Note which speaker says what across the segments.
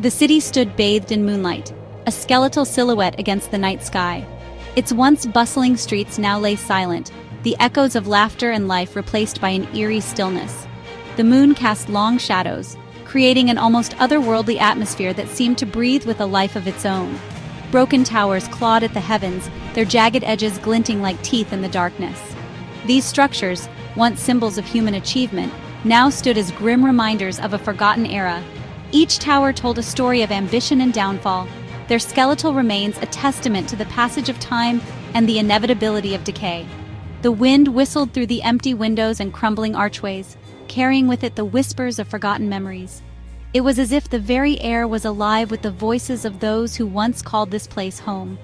Speaker 1: The city stood bathed in moonlight, a skeletal silhouette against the night sky. Its once bustling streets now lay silent, the echoes of laughter and life replaced by an eerie stillness. The moon cast long shadows, creating an almost otherworldly atmosphere that seemed to breathe with a life of its own. Broken towers clawed at the heavens, their jagged edges glinting like teeth in the darkness. These structures, once symbols of human achievement, now stood as grim reminders of a forgotten era. Each tower told a story of ambition and downfall, their skeletal remains a testament to the passage of time and the inevitability of decay. The wind whistled through the empty windows and crumbling archways, carrying with it the whispers of forgotten memories. It was as if the very air was alive with the voices of those who once called this place home.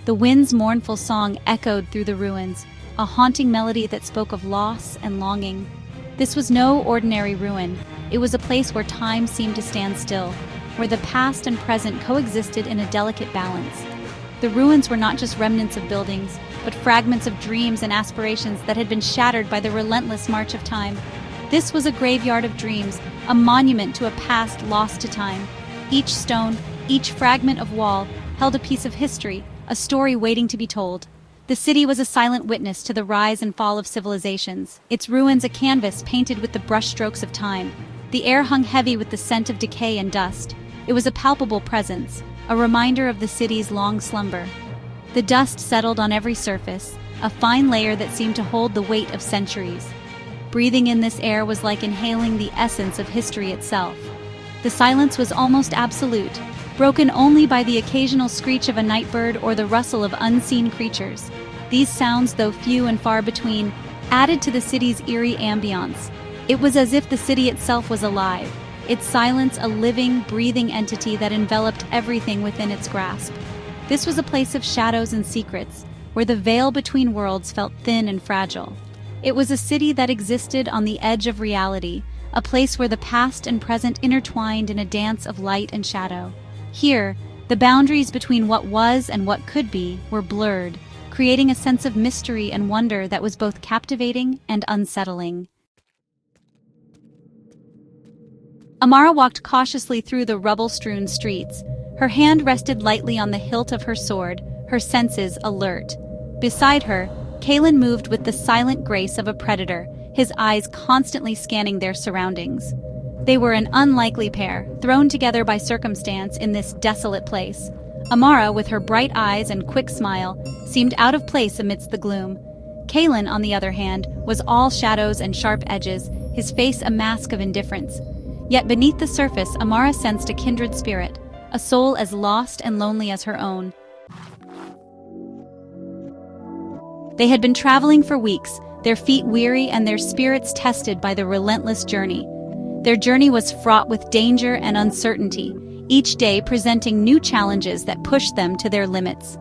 Speaker 1: The wind's mournful song echoed through the ruins, a haunting melody that spoke of loss and longing. This was no ordinary ruin. It was a place where time seemed to stand still, where the past and present coexisted in a delicate balance. The ruins were not just remnants of buildings, but fragments of dreams and aspirations that had been shattered by the relentless march of time. This was a graveyard of dreams, a monument to a past lost to time. Each stone, each fragment of wall, held a piece of history, a story waiting to be told. The city was a silent witness to the rise and fall of civilizations, its ruins a canvas painted with the brushstrokes of time. The air hung heavy with the scent of decay and dust. It was a palpable presence, a reminder of the city's long slumber. The dust settled on every surface, a fine layer that seemed to hold the weight of centuries. Breathing in this air was like inhaling the essence of history itself. The silence was almost absolute, broken only by the occasional screech of a nightbird or the rustle of unseen creatures. These sounds, though few and far between, added to the city's eerie ambiance. It was as if the city itself was alive, its silence a living, breathing entity that enveloped everything within its grasp. This was a place of shadows and secrets, where the veil between worlds felt thin and fragile. It was a city that existed on the edge of reality, a place where the past and present intertwined in a dance of light and shadow. Here, the boundaries between what was and what could be were blurred, creating a sense of mystery and wonder that was both captivating and unsettling. Amara walked cautiously through the rubble-strewn streets. Her hand rested lightly on the hilt of her sword, her senses alert. Beside her, Kaelen moved with the silent grace of a predator, his eyes constantly scanning their surroundings. They were an unlikely pair, thrown together by circumstance in this desolate place. Amara, with her bright eyes and quick smile, seemed out of place amidst the gloom. Kaelen, on the other hand, was all shadows and sharp edges, his face a mask of indifference. Yet beneath the surface, Amara sensed a kindred spirit, a soul as lost and lonely as her own. They had been traveling for weeks, their feet weary and their spirits tested by the relentless journey. Their journey was fraught with danger and uncertainty, each day presenting new challenges that pushed them to their limits.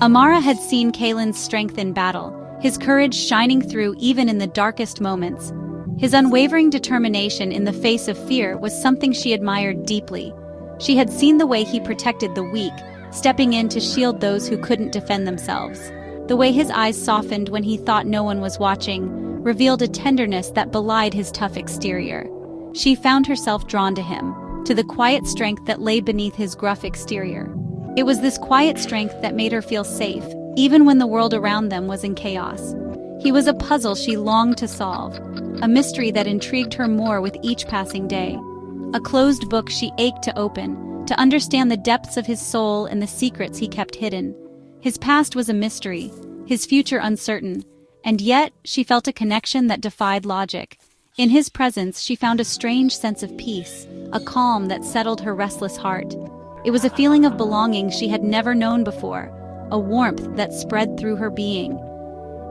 Speaker 1: Amara had seen Kaelen's strength in battle, his courage shining through even in the darkest moments. His unwavering determination in the face of fear was something she admired deeply. She had seen the way he protected the weak, stepping in to shield those who couldn't defend themselves. The way his eyes softened when he thought no one was watching revealed a tenderness that belied his tough exterior. She found herself drawn to him, to the quiet strength that lay beneath his gruff exterior. It was this quiet strength that made her feel safe, even when the world around them was in chaos. He was a puzzle she longed to solve, a mystery that intrigued her more with each passing day. A closed book she ached to open, to understand the depths of his soul and the secrets he kept hidden. His past was a mystery, his future uncertain, and yet she felt a connection that defied logic. In his presence, she found a strange sense of peace, a calm that settled her restless heart. It was a feeling of belonging she had never known before, a warmth that spread through her being.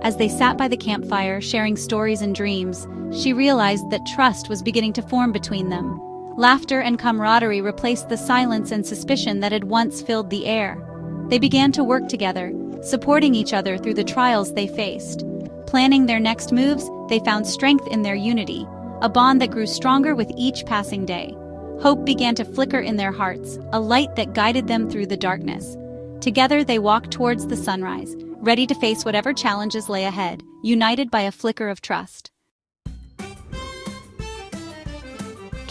Speaker 1: As they sat by the campfire, sharing stories and dreams, she realized that trust was beginning to form between them. Laughter and camaraderie replaced the silence and suspicion that had once filled the air. They began to work together, supporting each other through the trials they faced. Planning their next moves, they found strength in their unity, a bond that grew stronger with each passing day. Hope began to flicker in their hearts, a light that guided them through the darkness. Together they walked towards the sunrise, ready to face whatever challenges lay ahead, united by a flicker of trust.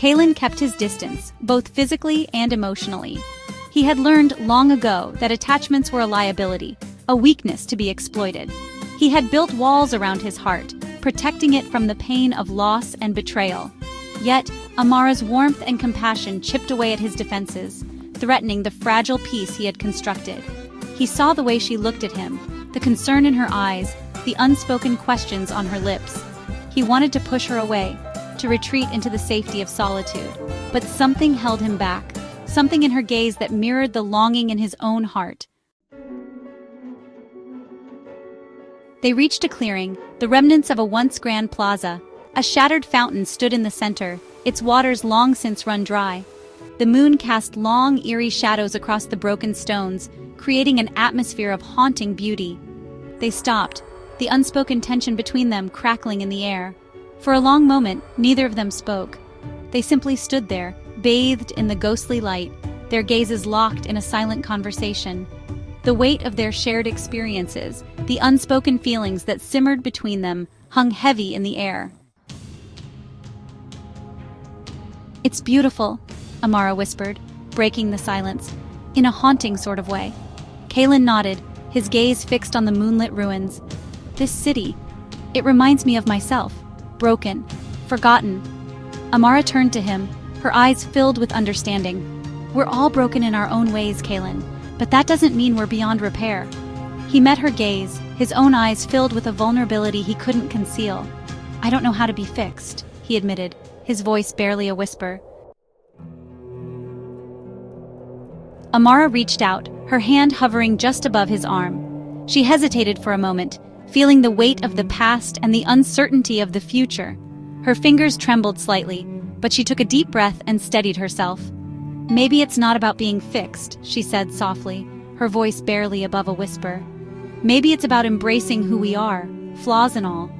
Speaker 1: Kaelen kept his distance, both physically and emotionally. He had learned long ago that attachments were a liability, a weakness to be exploited. He had built walls around his heart, protecting it from the pain of loss and betrayal. Yet, Amara's warmth and compassion chipped away at his defenses, threatening the fragile peace he had constructed. He saw the way she looked at him, the concern in her eyes, the unspoken questions on her lips. He wanted to push her away, to retreat into the safety of solitude. But something held him back, something in her gaze that mirrored the longing in his own heart. They reached a clearing, the remnants of a once grand plaza. A shattered fountain stood in the center, its waters long since run dry. The moon cast long, eerie shadows across the broken stones, creating an atmosphere of haunting beauty. They stopped, the unspoken tension between them crackling in the air. For a long moment, neither of them spoke. They simply stood there, bathed in the ghostly light, their gazes locked in a silent conversation. The weight of their shared experiences, the unspoken feelings that simmered between them, hung heavy in the air. "It's beautiful," Amara whispered, breaking the silence, in a haunting sort of way. Kaelen nodded, his gaze fixed on the moonlit ruins. "This city, it reminds me of myself, broken, forgotten." Amara turned to him, her eyes filled with understanding. "We're all broken in our own ways, Kaelen, but that doesn't mean we're beyond repair." He met her gaze, his own eyes filled with a vulnerability he couldn't conceal. "I don't know how to be fixed," he admitted, his voice barely a whisper. Amara reached out, her hand hovering just above his arm. She hesitated for a moment, feeling the weight of the past and the uncertainty of the future. Her fingers trembled slightly, but she took a deep breath and steadied herself. "Maybe it's not about being fixed," she said softly, her voice barely above a whisper. "Maybe it's about embracing who we are, flaws and all.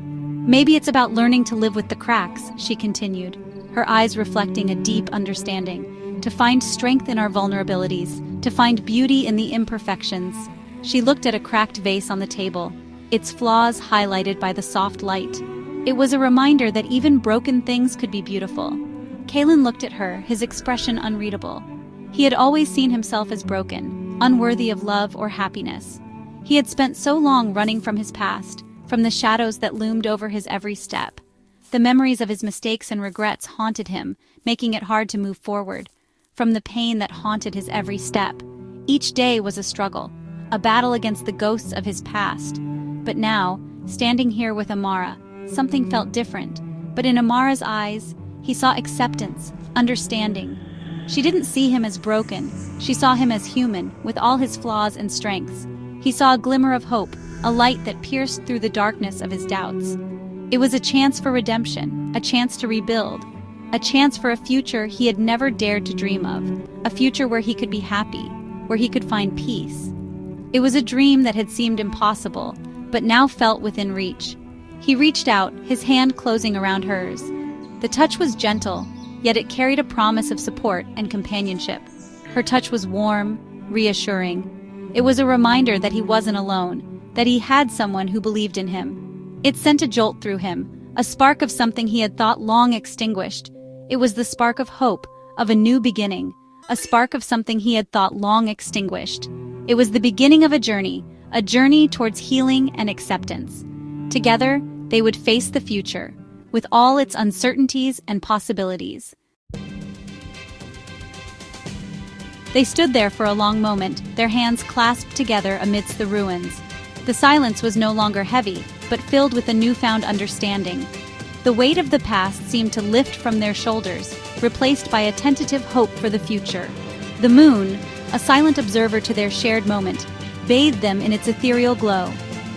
Speaker 1: Maybe it's about learning to live with the cracks," she continued, her eyes reflecting a deep understanding. "To find strength in our vulnerabilities, to find beauty in the imperfections." She looked at a cracked vase on the table, its flaws highlighted by the soft light. It was a reminder that even broken things could be beautiful. Kaelen looked at her, his expression unreadable. He had always seen himself as broken, unworthy of love or happiness. He had spent so long running from his past, from the shadows that loomed over his every step. The memories of his mistakes and regrets haunted him, making it hard to move forward. From the pain that haunted his every step. Each day was a struggle, a battle against the ghosts of his past. But now, standing here with Amara, something felt different. But in Amara's eyes, he saw acceptance, understanding. She didn't see him as broken. She saw him as human, with all his flaws and strengths. He saw a glimmer of hope, a light that pierced through the darkness of his doubts. It was a chance for redemption, a chance to rebuild, a chance for a future he had never dared to dream of, a future where he could be happy, where he could find peace. It was a dream that had seemed impossible, but now felt within reach. He reached out, his hand closing around hers. The touch was gentle, yet it carried a promise of support and companionship. Her touch was warm, reassuring. It was a reminder that he wasn't alone, that he had someone who believed in him. It sent a jolt through him, a spark of something he had thought long extinguished. It was the spark of hope, of a new beginning, a spark of something he had thought long extinguished. It was the beginning of a journey towards healing and acceptance. Together, they would face the future, with all its uncertainties and possibilities. They stood there for a long moment, their hands clasped together amidst the ruins. The silence was no longer heavy, but filled with a newfound understanding. The weight of the past seemed to lift from their shoulders, replaced by a tentative hope for the future. The moon, a silent observer to their shared moment, bathed them in its ethereal glow.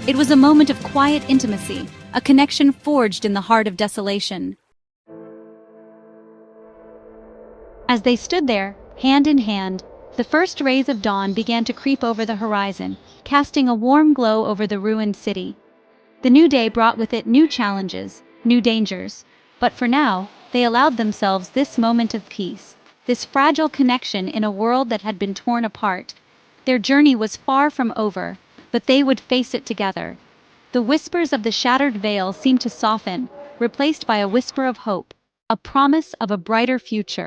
Speaker 1: It was a moment of quiet intimacy, a connection forged in the heart of desolation. As they stood there, hand in hand, the first rays of dawn began to creep over the horizon, casting a warm glow over the ruined city. The new day brought with it new challenges, new dangers, but for now, they allowed themselves this moment of peace, this fragile connection in a world that had been torn apart. Their journey was far from over, but they would face it together. The whispers of the shattered veil seemed to soften, replaced by a whisper of hope, a promise of a brighter future.